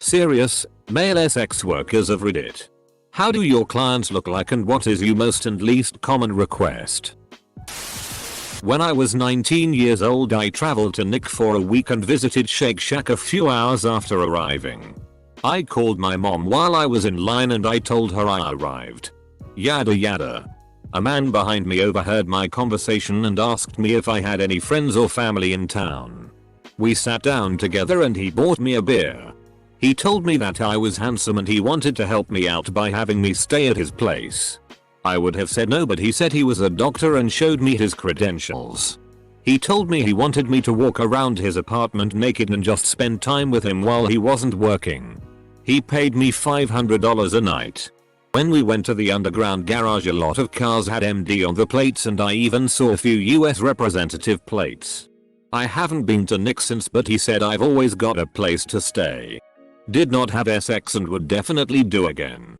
Serious, male sex workers of Reddit. How do your clients look like and what is your most and least common request? When I was 19 years old I traveled to Nick for a week and visited Shake Shack a few hours after arriving. I called my mom while I was in line and I told her I arrived. Yada yada. A man behind me overheard my conversation and asked me if I had any friends or family in town. We sat down together and he bought me a beer. He told me that I was handsome and he wanted to help me out by having me stay at his place. I would have said no, but he said he was a doctor and showed me his credentials. He told me he wanted me to walk around his apartment naked and just spend time with him while he wasn't working. He paid me $500 a night. When we went to the underground garage a lot of cars had MD on the plates and I even saw a few US representative plates. I haven't been to Nick since, but he said I've always got a place to stay. Did not have sex and would definitely do again.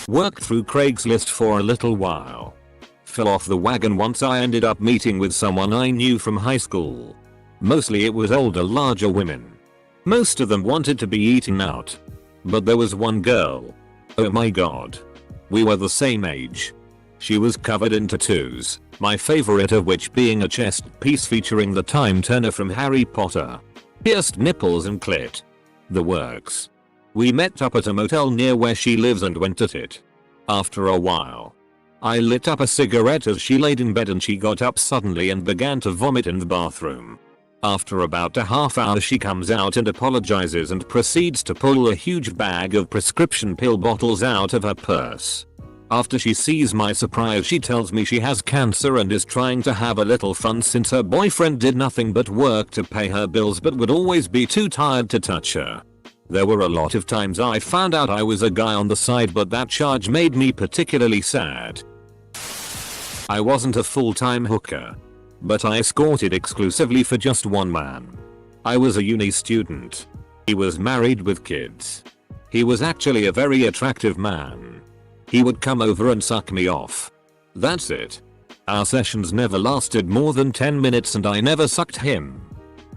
Worked through Craigslist for a little while. Fell off the wagon once I ended up meeting with someone I knew from high school. Mostly it was older, larger women. Most of them wanted to be eaten out. But there was one girl. Oh my god. We were the same age. She was covered in tattoos, my favorite of which being a chest piece featuring the Time Turner from Harry Potter. Pierced nipples and clit. The works. We met up at a motel near where she lives and went at it. After a while, I lit up a cigarette as she laid in bed and she got up suddenly and began to vomit in the bathroom. After about a half hour she comes out and apologizes and proceeds to pull a huge bag of prescription pill bottles out of her purse. After she sees my surprise she tells me she has cancer and is trying to have a little fun since her boyfriend did nothing but work to pay her bills but would always be too tired to touch her. There were a lot of times I found out I was a guy on the side, but that charge made me particularly sad. I wasn't a full-time hooker, but I escorted exclusively for just one man. I was a uni student. He was married with kids. He was actually a very attractive man. He would come over and suck me off. That's it. Our sessions never lasted more than 10 minutes and I never sucked him.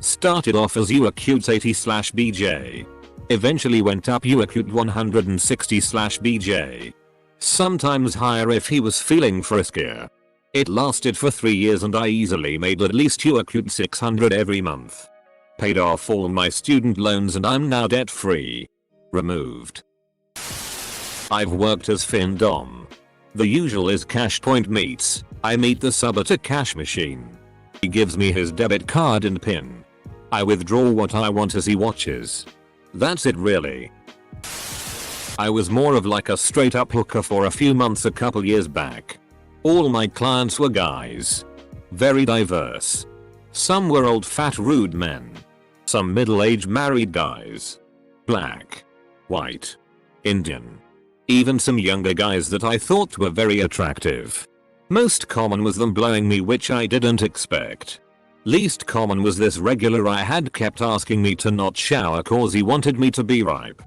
Started off as UACute80/BJ. Eventually went up UACute160/BJ. Sometimes higher if he was feeling friskier. It lasted for 3 years and I easily made at least UACute 600 every month. Paid off all my student loans and I'm now debt free. Removed. I've worked as FinDom. The usual is cash point meets. I meet the sub at a cash machine. He gives me his debit card and PIN. I withdraw what I want as he watches. That's it really. I was more of like a straight up hooker for a few months a couple years back. All my clients were guys. Very diverse. Some were old fat rude men. Some middle-aged married guys. Black. White. Indian. Even some younger guys that I thought were very attractive. Most common was them blowing me, which I didn't expect. Least common was this regular I had kept asking me to not shower cause he wanted me to be ripe.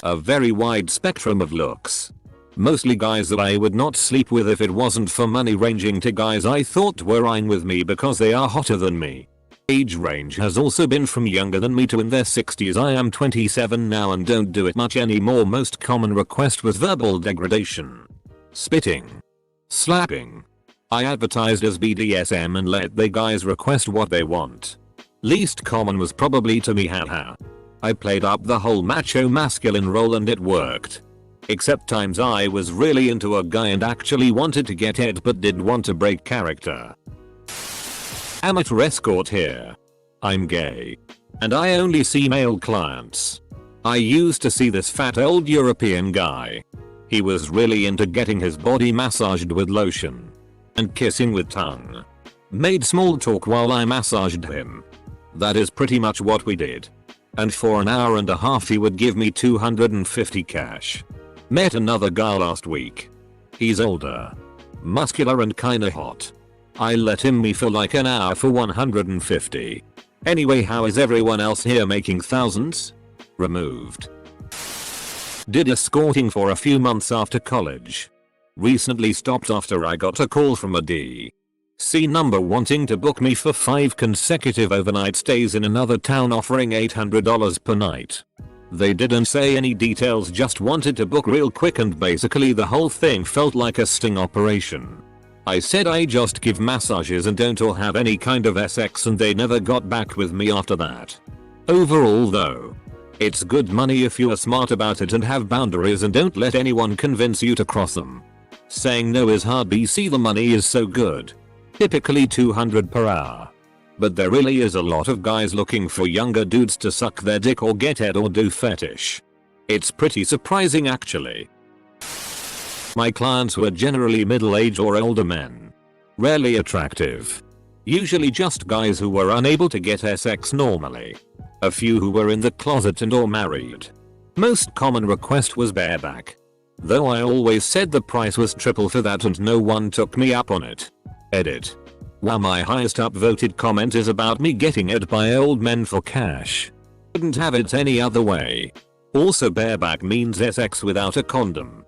A very wide spectrum of looks. Mostly guys that I would not sleep with if it wasn't for money, ranging to guys I thought were eyeing with me because they are hotter than me. Age range has also been from younger than me to in their 60s. I am 27 now and don't do it much anymore. Most common request was verbal degradation. Spitting. Slapping. I advertised as BDSM and let the guys request what they want. Least common was probably to me haha. I played up the whole macho masculine role and it worked. Except times I was really into a guy and actually wanted to get it but didn't want to break character. Amateur escort here. I'm gay. And I only see male clients. I used to see this fat old European guy. He was really into getting his body massaged with lotion. And kissing with tongue. Made small talk while I massaged him. That is pretty much what we did. And for an hour and a half he would give me $250 cash. Met another guy last week. He's older. Muscular and kinda hot. I let him me for like an hour for $150. Anyway, how is everyone else here making thousands? Removed. Did escorting for a few months after college. Recently stopped after I got a call from a D. See number wanting to book me for 5 consecutive overnight stays in another town offering $800 per night. They didn't say any details, just wanted to book real quick, and basically the whole thing felt like a sting operation. I said I just give massages and don't or have any kind of sex, and they never got back with me after that. Overall though, it's good money if you are smart about it and have boundaries and don't let anyone convince you to cross them. Saying no is hard, BC the money is so good. Typically $200 per hour. But there really is a lot of guys looking for younger dudes to suck their dick or get head or do fetish. It's pretty surprising actually. My clients were generally middle-aged or older men. Rarely attractive. Usually just guys who were unable to get sex normally. A few who were in the closet and or married. Most common request was bareback. Though I always said the price was triple for that and no one took me up on it. Edit. Wow, my highest upvoted comment is about me getting it by old men for cash. Couldn't have it any other way. Also bareback means sex without a condom.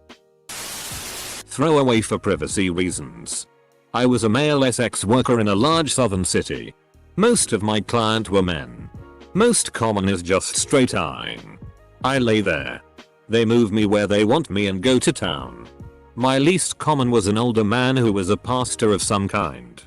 Throwaway for privacy reasons. I was a male sex worker in a large southern city. Most of my clients were men. Most common is just straight eyeing. I lay there. They move me where they want me and go to town. My least common was an older man who was a pastor of some kind.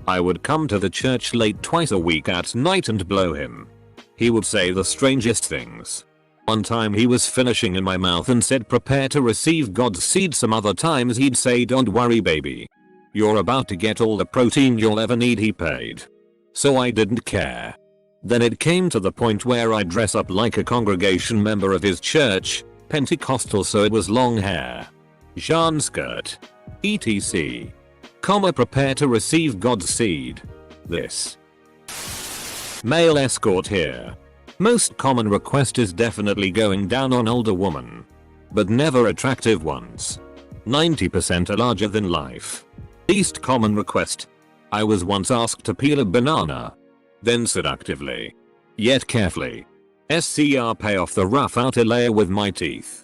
I would come to the church late twice a week at night and blow him. He would say the strangest things. One time he was finishing in my mouth and said prepare to receive God's seed. Some other times he'd say don't worry baby. You're about to get all the protein you'll ever need. He paid. So I didn't care. Then it came to the point where I'd dress up like a congregation member of his church, Pentecostal, so it was long hair, Jean skirt, etc. Prepare to receive God's seed. This. Male escort here. Most common request is definitely going down on older woman. But never attractive ones. 90% are larger than life. Least common request. I was once asked to peel a banana. Then seductively, yet carefully, pay off the rough outer layer with my teeth.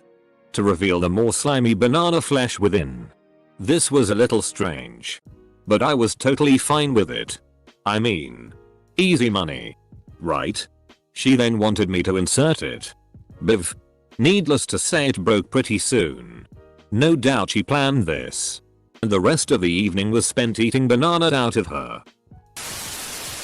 To reveal the more slimy banana flesh within. This was a little strange. But I was totally fine with it. I mean, easy money. Right? She then wanted me to insert it. Biv. Needless to say it broke pretty soon. No doubt she planned this. And the rest of the evening was spent eating banana out of her.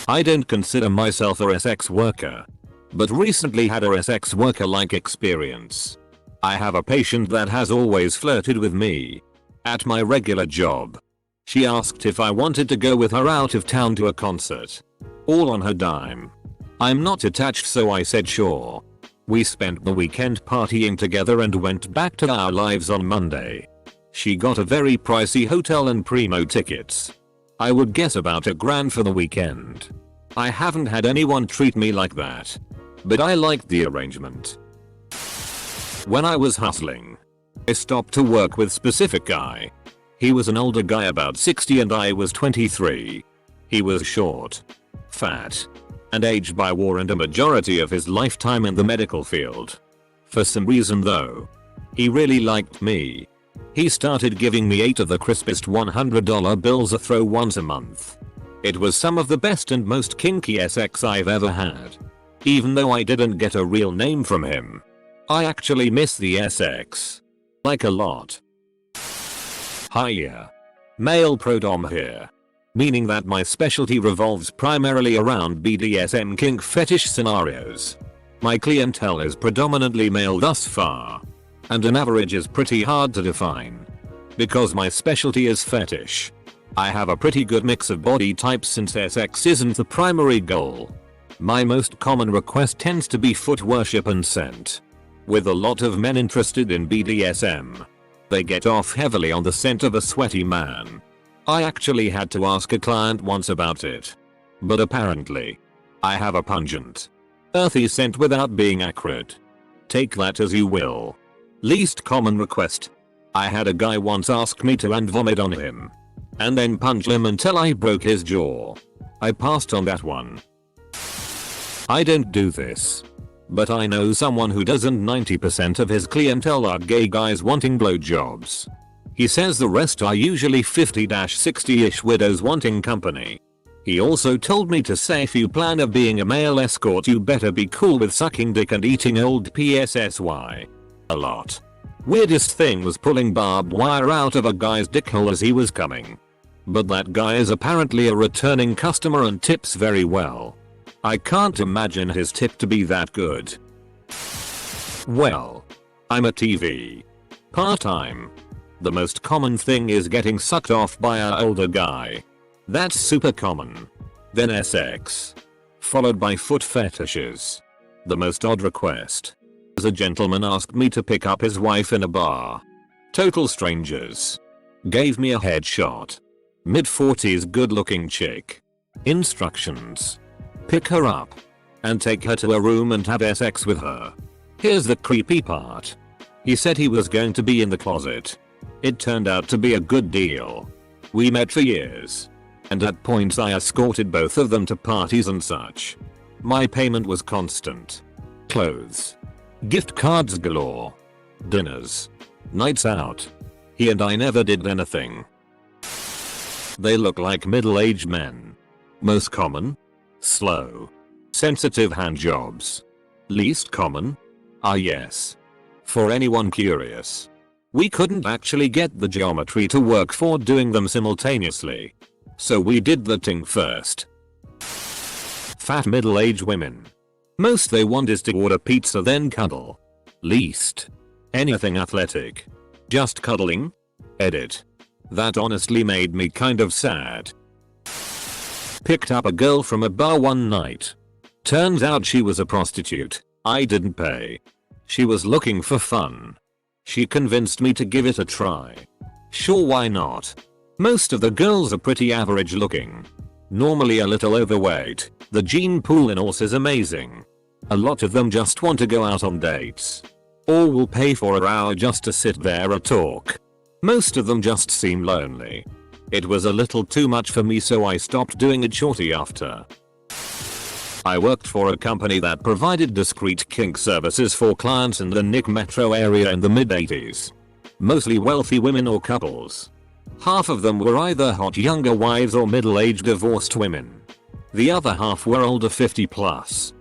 I don't consider myself a sex worker. But recently had a sex worker-like experience. I have a patient that has always flirted with me. At my regular job. She asked if I wanted to go with her out of town to a concert. All on her dime. I'm not attached, so I said sure. We spent the weekend partying together and went back to our lives on Monday. She got a very pricey hotel and primo tickets. I would guess about $1,000 for the weekend. I haven't had anyone treat me like that. But I liked the arrangement. When I was hustling, I stopped to work with specific guy. He was an older guy about 60 and I was 23. He was short, fat, and aged by war and a majority of his lifetime in the medical field. For some reason though, he really liked me. He started giving me 8 of the crispest $100 bills a throw once a month. It was some of the best and most kinky sex I've ever had. Even though I didn't get a real name from him. I actually miss the sex. Like a lot. Hiya. Male prodom here. Meaning that my specialty revolves primarily around BDSM kink fetish scenarios. My clientele is predominantly male thus far. And an average is pretty hard to define. Because my specialty is fetish. I have a pretty good mix of body types since sex isn't the primary goal. My most common request tends to be foot worship and scent. With a lot of men interested in BDSM. They get off heavily on the scent of a sweaty man. I actually had to ask a client once about it. But apparently, I have a pungent, earthy scent without being accurate. Take that as you will. Least common request. I had a guy once ask me to and vomit on him. And then punch him until I broke his jaw. I passed on that one. I don't do this. But I know someone who does, and 90% of his clientele are gay guys wanting blowjobs. He says the rest are usually 50-60ish widows wanting company. He also told me to say if you plan of being a male escort you better be cool with sucking dick and eating old PSSY. A lot. Weirdest thing was pulling barbed wire out of a guy's dick hole as he was coming. But that guy is apparently a returning customer and tips very well. I can't imagine his tip to be that good. Well, I'm a TV. Part-time. The most common thing is getting sucked off by an older guy. That's super common. Then sex. Followed by foot fetishes. The most odd request. As a gentleman asked me to pick up his wife in a bar. Total strangers. Gave me a headshot. Mid-40s good looking chick. Instructions. Pick her up. And take her to a room and have sex with her. Here's the creepy part. He said he was going to be in the closet. It turned out to be a good deal. We met for years. And at points I escorted both of them to parties and such. My payment was constant. Clothes. Gift cards galore. Dinners. Nights out. He and I never did anything. They look like middle-aged men. Most common? Slow. Sensitive hand jobs. Least common? Yes. For anyone curious. We couldn't actually get the geometry to work for doing them simultaneously. So we did the thing first. Fat middle-aged women. Most they want is to order pizza then cuddle. Least. Anything athletic. Just cuddling? Edit. That honestly made me kind of sad. Picked up a girl from a bar one night. Turns out she was a prostitute. I didn't pay. She was looking for fun. She convinced me to give it a try. Sure, why not? Most of the girls are pretty average looking. Normally a little overweight. The gene pool in us is amazing. A lot of them just want to go out on dates. Or will pay for an hour just to sit there and talk. Most of them just seem lonely. It was a little too much for me, so I stopped doing it shortly after. I worked for a company that provided discreet kink services for clients in the Nick metro area in the mid-80s. Mostly wealthy women or couples. Half of them were either hot younger wives or middle-aged divorced women. The other half were older 50 plus.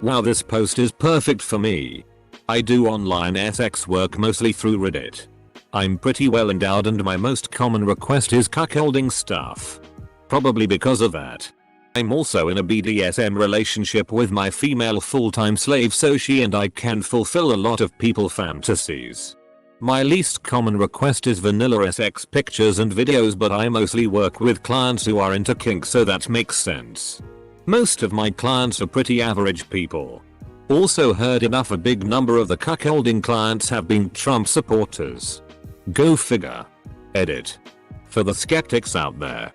Wow, this post is perfect for me. I do online sex work mostly through Reddit. I'm pretty well endowed and my most common request is cuckolding stuff. Probably because of that. I'm also in a BDSM relationship with my female full-time slave, so she and I can fulfill a lot of people fantasies. My least common request is vanilla sex pictures and videos, but I mostly work with clients who are into kink, so that makes sense. Most of my clients are pretty average people. Also heard enough a big number of the cuckolding clients have been Trump supporters. Go figure. Edit. For the skeptics out there.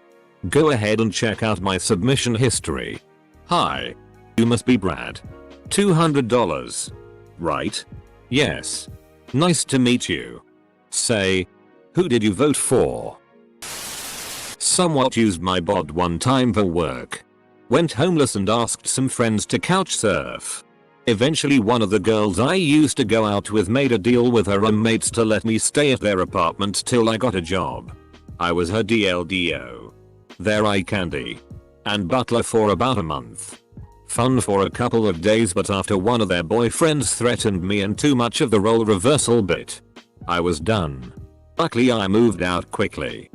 Go ahead and check out my submission history. Hi. You must be Brad. $200. Right? Yes. Nice to meet you. Say. Who did you vote for? Somewhat used my bod one time for work. Went homeless and asked some friends to couch surf. Eventually one of the girls I used to go out with made a deal with her roommates to let me stay at their apartment till I got a job. I was her DLDO. Their eye candy. And butler for about a month. Fun for a couple of days, but after one of their boyfriends threatened me and too much of the role reversal bit, I was done. Luckily I moved out quickly.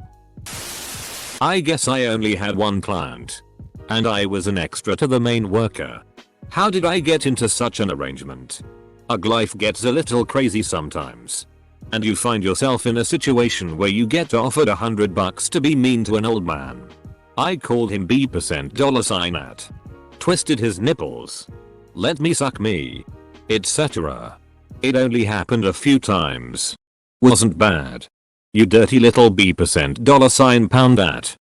I guess I only had one client. And I was an extra to the main worker. How did I get into such an arrangement? Life gets a little crazy sometimes. And you find yourself in a situation where you get offered $100 to be mean to an old man. I called him $$ at. Twisted his nipples. Let me suck me. Etc. It only happened a few times. Wasn't bad. You dirty little $$ pound at.